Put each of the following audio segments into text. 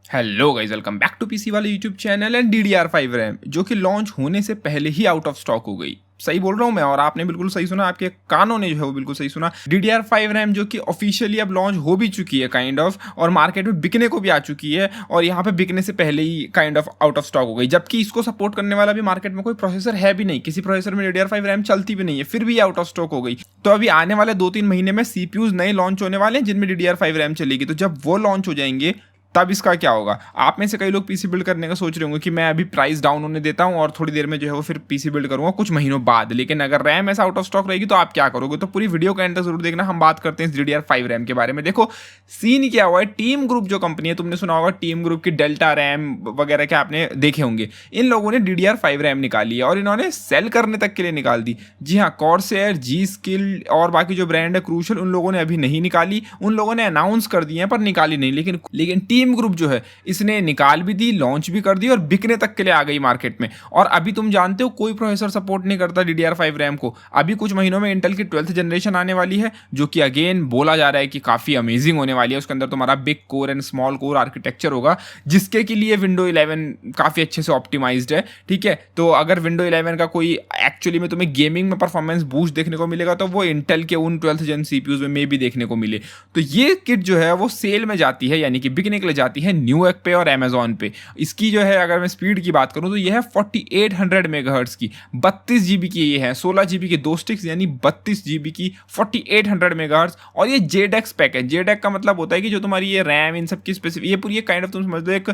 Hello guys, welcome back to PC वाले YouTube channel and DDR5 RAM जो कि launch होने से पहले ही आउट ऑफ स्टॉक हो गई। सही बोल रहा हूँ मैं और आपने बिल्कुल सही सुना, आपके कानों ने जो है वो बिल्कुल सही सुना। DDR5 रैम जो कि ऑफिशियली अब लॉन्च हो भी चुकी है काइंड ऑफ, और मार्केट में बिकने को भी आ चुकी है, और यहाँ पे बिकने से पहले ही kind of out of stock हो गई। जबकि इसको सपोर्ट करने वाला भी मार्केट में कोई प्रोसेसर है भी नहीं, किसी प्रोसेसर में DDR5 रैम चलती भी नहीं है, फिर भी आउट ऑफ स्टॉक हो गई। तो अभी आने वाले 2-3 महीने में CPUs नए लॉन्च होने वाले हैं जिनमें DDR5 रैम चलेगी। तो जब वो लॉन्च हो जाएंगे तब इसका क्या होगा। आप में से कई लोग पीसी बिल्ड करने का सोच रहे होंगे कि मैं अभी प्राइस डाउन होने देता हूं और थोड़ी देर में जो है वो फिर पीसी बिल्ड करूंगा कुछ महीनों बाद। लेकिन अगर रैम ऐसा आउट ऑफ स्टॉक रहेगी तो आप क्या करोगे, तो पूरी वीडियो का एंड तक जरूर देखना। हम बात करते हैं DDR5 रैम के बारे में। देखो सीन क्या हुआ है, टीम ग्रुप जो कंपनी है, तुमने सुना होगा टीम ग्रुप की डेल्टा रैम वगैरह के आपने देखे होंगे। इन लोगों ने DDR5 रैम निकाली है और इन्होंने सेल करने तक के लिए निकाल दी। जी हाँ, कॉर्सेयर, जी स्किल और बाकी जो ब्रांड है क्रूशल, उन लोगों ने अभी नहीं निकाली। उन लोगों ने अनाउंस कर दिए हैं पर निकाली नहीं। लेकिन टीम ग्रुप जो है इसने निकाल भी दी, लॉन्च भी कर दी और बिकने तक के लिए आ गई मार्केट में। और अभी तुम जानते हो कोई प्रोसेसर सपोर्ट नहीं करता DDR5 रैम को। अभी कुछ महीनों में इंटेल की 12th जनरेशन आने वाली है जो कि अगेन बोला जा रहा है कि काफ़ी अमेजिंग होने वाली है। उसके अंदर तुम्हारा big core and small core architecture होगा जिसके के लिए विंडो 11 काफ़ी अच्छे से ऑप्टिमाइज्ड है। ठीक है, तो अगर विंडो 11 का कोई एक्चुअली में तुम्हें गेमिंग में परफॉर्मेंस बूस्ट देखने को मिलेगा तो वो इंटेल के उन 12th जन CPUs में भी देखने को मिले। तो ये किट जो है वो सेल में जाती है, यानी कि बिकने के लिए जाती है न्यूएक पे और अमेजॉन पे। इसकी जो है अगर मैं स्पीड की बात करूं तो ये है 4800 मेगाहर्ट्ज की, 32 GB की ये है, 16 GB के 2 स्टिक्स यानी 32 GB की 4800 मेगाहर्ट्ज। और ये JEDEC स्पेक है। JEDEC का मतलब होता है कि जो तुम्हारी ये रैम इन सब की स्पेसिफिक, ये पूरी काइंड ऑफ तुम समझ लो एक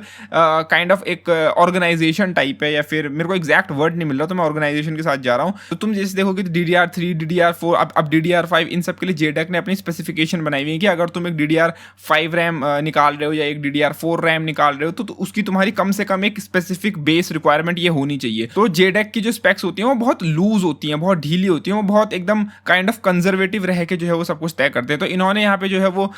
काइंड ऑफ एक ऑर्गेनाइजेशन टाइप है, या फिर मेरे को एग्जैक्ट वर्ड नहीं मिल रहा तो मैं ऑर्गेनाइजेशन के साथ जा रहा हूँ। तो तुम जैसे देखोगे DDR3, DDR4, अब DDR5, इन सब के लिए JEDEC ने अपनी स्पेसिफिकेशन बनाई हुई है कि अगर तुम एक DDR5 रैम निकाल रहे हो या एक DDR4 रैम निकाल रहे हो तो उसकी तुम्हारी कम से कम एक स्पेसिफिक बेस रिक्वायरमेंट ये होनी चाहिए। तो JEDEC की जो स्पेक्स होती हैं वो बहुत लूज होती हैं, बहुत ढीली होती हैं, वो बहुत एकदम काइंड ऑफ कंजर्वेटिव रह के जो है वो सब कुछ तय करते हैं। तो इन्होंने यहाँ पे जो है वो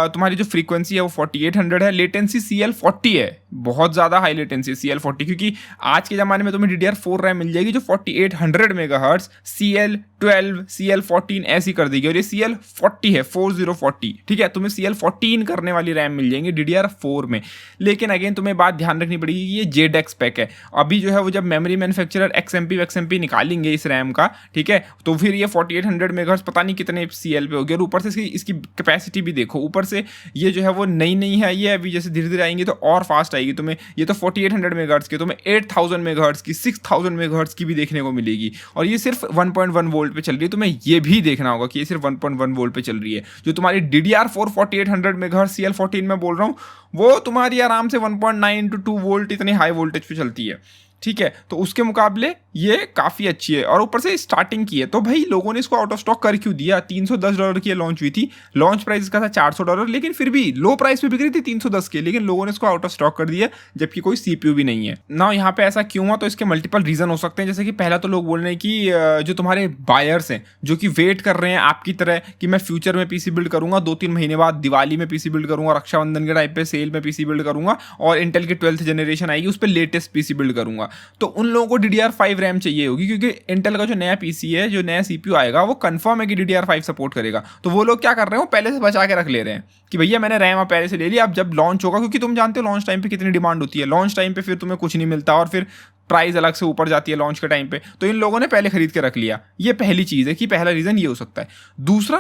तुम्हारी जो फ्रीक्वेंसी है वो 4800 है, लेटेंसी CL40 है, बहुत ज़्यादा हाई लेटेंसी CL40, क्योंकि आज के ज़माने में तुम्हें DDR4 रैम मिल जाएगी जो 4800 मेगाहर्ट्ज CL12 CL14 ऐसी कर देगी, और ये CL40 है, 4040। ठीक है, तुम्हें CL14 करने वाली रैम मिल जाएंगी DDR4 में। लेकिन अगेन तुम्हें बात ध्यान रखनी पड़ेगी कि ये JEDEC स्पेक है। अभी जो है वो जब मेमोरी मैन्युफैक्चरर XMP निकालेंगे इस रैम का, ठीक है, तो फिर ये 4800 मेगाहर्ट्ज पता नहीं कितने CL पे होगी। और ऊपर से इसकी कैपेसिटी भी देखो, ऊपर से ये जो है वो नई है, ये अभी जैसे धीरे धीरे आएंगी तो और फास्ट आएगी। तुम्हें ये तो 4800 मेगाहर्ट्ज की, तुम्हें 8000 मेगाहर्ट्ज की, 6000 मेगाहर्ट्ज की भी देखने को मिलेगी। और ये सिर्फ 1.1 वोल्ट पे चल रही है। तुम्हें ये भी देखना होगा कि ये सिर्फ 1.1 वोल्ट पे चल रही है। जो तुम्हारी DDR4 4800 मेगाहर्ट्ज CL14 में बोल रहा हूँ वो तुम्हारी आराम से 1.9 to 2 वोल्ट इतनी हाई वोल्टेज पे चलती है। ठीक है, तो उसके मुकाबले ये काफ़ी अच्छी है और ऊपर से स्टार्टिंग की है। तो भाई लोगों ने इसको आउट ऑफ स्टॉक कर क्यों दिया। $310 की लॉन्च हुई थी, लॉन्च प्राइस इसका था $400, लेकिन फिर भी लो प्राइस पे बिक रही थी 310 के, लेकिन लोगों ने इसको आउट ऑफ स्टॉक कर दिया जबकि कोई CPU भी नहीं है ना। यहाँ पे ऐसा क्यों हुआ, तो इसके मल्टीपल रीजन हो सकते हैं। जैसे कि पहला तो लोग बोल रहे हैं कि जो तुम्हारे बायर्स हैं जो कि वेट कर रहे हैं आपकी तरह कि मैं फ्यूचर में PC बिल्ड करूंगा, 2-3 महीने बाद दिवाली में PC बिल्ड करूंगा, रक्षाबंधन के टाइप पे सेल में PC बिल्ड करूंगा, और इंटेल की 12th जनरेशन आएगी उस पर लेटेस्ट PC बिल्ड करूंगा। तो उन लोगों को DDR5 रैम चाहिए होगी, क्योंकि इंटेल का जो नया PC है, जो नया CPU आएगा, वो कंफर्म है कि DDR5 सपोर्ट करेगा। तो वो लोग क्या कर रहे हैं, वो पहले से बचा के रख ले रहे हैं कि भैया मैंने रैम पहले से ले लिया, अब जब लॉन्च होगा, क्योंकि तुम जानते हो लॉन्च टाइम पे कितनी डिमांड होती है, लॉन्च टाइम पे फिर तुम्हें कुछ नहीं मिलता और फिर प्राइस अलग से ऊपर जाती है लॉन्च के टाइम पे। तो इन लोगों ने पहले खरीद के रख लिया। ये पहली चीज़ है कि पहला रीज़न ये हो सकता है। दूसरा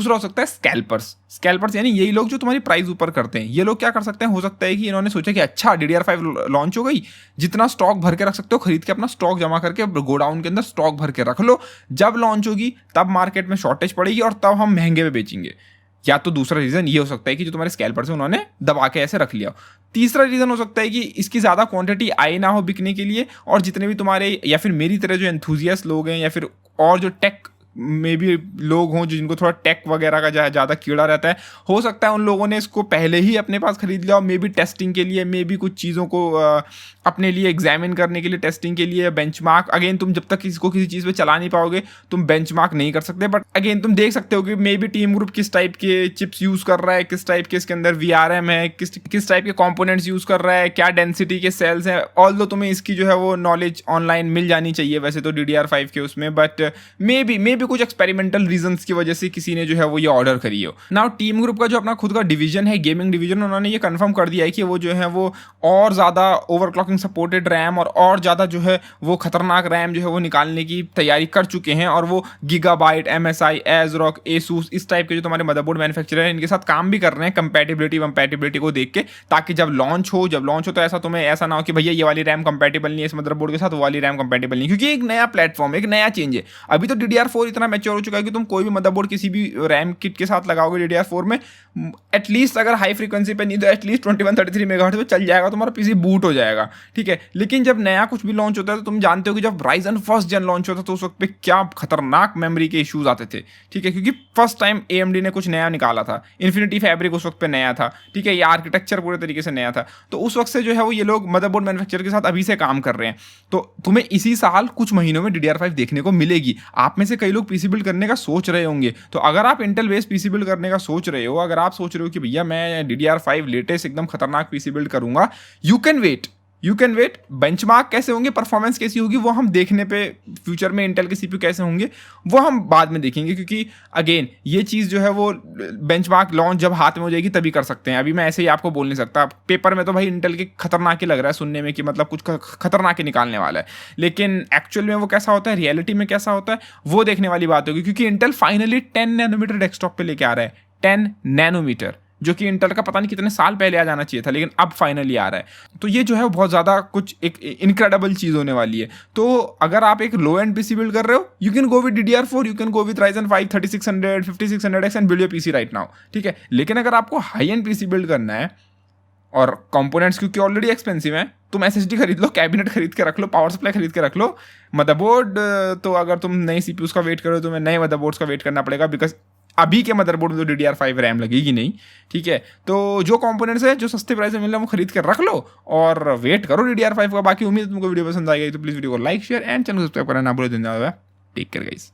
हो सकता है स्कैल्पर्स, यानी यही लोग जो तुम्हारी प्राइस ऊपर करते हैं। ये लोग क्या कर सकते हैं, हो सकता है कि इन्होंने सोचा कि अच्छा DDR5 लॉन्च हो गई, जितना स्टॉक भर के रख सकते हो खरीद के अपना स्टॉक जमा करके गोडाउन के अंदर स्टॉक भर के रख लो, जब लॉन्च होगी तब मार्केट में शॉर्टेज पड़ेगी और तब हम महंगे में बेचेंगे। या तो दूसरा रीज़न ये हो सकता है कि जो तुम्हारे स्कैल्पर्स हैं उन्होंने दबा के ऐसे रख लिया। तीसरा रीज़न हो सकता है कि इसकी ज़्यादा क्वांटिटी आई ना हो बिकने के लिए, और जितने भी तुम्हारे या फिर मेरी तरह जो एंथुजियास्ट लोग हैं या फिर और जो टेक में भी लोग हों जिनको थोड़ा टेक वगैरह का ज़्यादा कीड़ा रहता है, हो सकता है उन लोगों ने इसको पहले ही अपने पास खरीद लिया और मे बी टेस्टिंग के लिए, मे बी कुछ चीज़ों को अपने लिए एग्जामिन करने के लिए, टेस्टिंग के लिए, बेंचमार्क। अगेन तुम जब तक इसको किसी चीज़ पे चला नहीं पाओगे तुम बेंचमार्क नहीं कर सकते, बट अगेन तुम देख सकते हो कि मे बी टीम ग्रुप किस टाइप के चिप्स यूज़ कर रहा है, किस टाइप के इसके अंदर VRM है, किस टाइप के कॉम्पोनेंट्स यूज़ कर रहा है, क्या डेंसिटी के सेल्स हैं। ऑल्दो तुम्हें इसकी जो है वो नॉलेज ऑनलाइन मिल जानी चाहिए वैसे तो DDR5 के उसमें, बट मे बी कुछ एक्सपेरिमेंटल रीजंस की वजह से किसी ने जो है वो ये ऑर्डर करी हो। नाउ टीम ग्रुप का जो अपना खुद का डिवीजन है, गेमिंग डिवीजन, उन्होंने ये कंफर्म कर दिया है कि वो जो है वो और ज़्यादा ओवरक्लॉकिंग सपोर्टेड रैम और ज़्यादा जो है वो खतरनाक रैम जो है वो निकालने की तैयारी कर चुके हैं, और वो गीगाबाइट, MSI, एज़रॉक, एसूस, इस टाइप के जो तुम्हारे मदरबोर्ड मैन्युफैक्चरर हैं इनके साथ काम भी कर रहे हैं कंपैटिबिलिटी को देख के, ताकि जब लॉन्च हो तो ऐसा तुम्हें ऐसा ना हो कि भैया ये वाली रैम कंपैटिबल नहीं है इस मदरबोर्ड के साथ, वो वाली रैम कंपैटिबल नहीं, क्योंकि एक नया प्लेटफॉर्म, एक नया चेंज है। अभी तो DDR4 इतना मैच्योर हो चुका है कि तुम कोई भी मदरबोर्ड किसी भी रैम किट के साथ लगाओगे DDR4 में, एटलीस्ट अगर हाई फ्रीक्वेंसी पे नहीं तो एटलीस्ट 2133 मेगाहर्ट्ज पे चल जाएगा, तुम्हारा पीसी बूट हो जाएगा, ठीक है। लेकिन जब नया कुछ भी लॉन्च होता है तो तुम जानते हो कि जब Ryzen फर्स्ट जन लॉन्च होता तो उस वक्त पे क्या खतरनाक मेमोरी के इश्यूज आते थे, ठीक है, क्योंकि फर्स्ट टाइम AMD ने कुछ नया निकाला था, इन्फिनिटी फैब्रिक उस वक्त पे नया था, ठीक है, ये आर्किटेक्चर पूरे तरीके से नया था। तो उस वक्त से जो है वो ये लोग मदरबोर्ड मैन्युफैक्चरर के साथ अभी से काम कर रहे हैं, तो तुम्हें इसी साल कुछ महीनों में DDR5 देखने को मिलेगी। आप में से कई लोग पीसी बिल्ड करने का सोच रहे होंगे, तो अगर आप इंटेल बेस्ड पीसी बिल्ड करने का सोच रहे हो, अगर आप सोच रहे हो कि भैया मैं DDR5 लेटेस्ट एकदम खतरनाक पीसी बिल्ड करूंगा, यू कैन वेट। बेंचमार्क कैसे होंगे, परफॉर्मेंस कैसी होगी, वो हम देखने पे, फ्यूचर में इंटेल के CPU कैसे होंगे वो हम बाद में देखेंगे, क्योंकि अगेन ये चीज़ जो है वो बेंचमार्क लॉन्च जब हाथ में हो जाएगी तभी कर सकते हैं, अभी मैं ऐसे ही आपको बोल नहीं सकता। पेपर में तो भाई इंटेल के खतरनाक ही लग रहा है सुनने में कि मतलब कुछ खतरनाक ही निकालने वाला है, लेकिन एक्चुअल में वो कैसा होता है, रियलिटी में कैसा होता है, वो देखने वाली बात होगी, क्योंकि इंटेल फाइनली 10 नैनोमीटर डेस्कटॉप पे लेके आ रहा है। 10 नैनोमीटर, जो कि इंटेल का पता नहीं कितने साल पहले आ जाना चाहिए था, लेकिन अब फाइनली आ रहा है। तो ये जो है बहुत ज़्यादा कुछ एक इनक्रेडिबल चीज़ होने वाली है। तो अगर आप एक लो एंड पीसी बिल्ड कर रहे हो, you can go with DDR4, you can go with Ryzen 5 3600 5600X and build your PC right now, ठीक है। लेकिन अगर आपको हाई एंड पीसी बिल्ड करना है और कंपोनेंट्स क्योंकि ऑलरेडी एक्सपेंसिव हैं, तुम SSD खरीद लो, कैबिनेट खरीद के रख लो, पावर सप्लाई खरीद के रख लो, मदरबोर्ड तो अगर तुम नई CPUs का वेट करो तो तुम्हें नए मदरबोर्ड्स का वेट करना पड़ेगा, बिकॉज अभी के मदरबोर्ड में तो DDR5 रैम लगेगी नहीं, ठीक है। तो जो कंपोनेंट्स है जो सस्ते प्राइस में मिल रहा है वो खरीद के रख लो और वेट करो DDR5 का। बाकी उम्मीद है तुमको वीडियो पसंद आएगी, तो प्लीज़ वीडियो को like, share and channel subscribe करना ना भूलो। धन्यवाद, टेक केयर गाइस।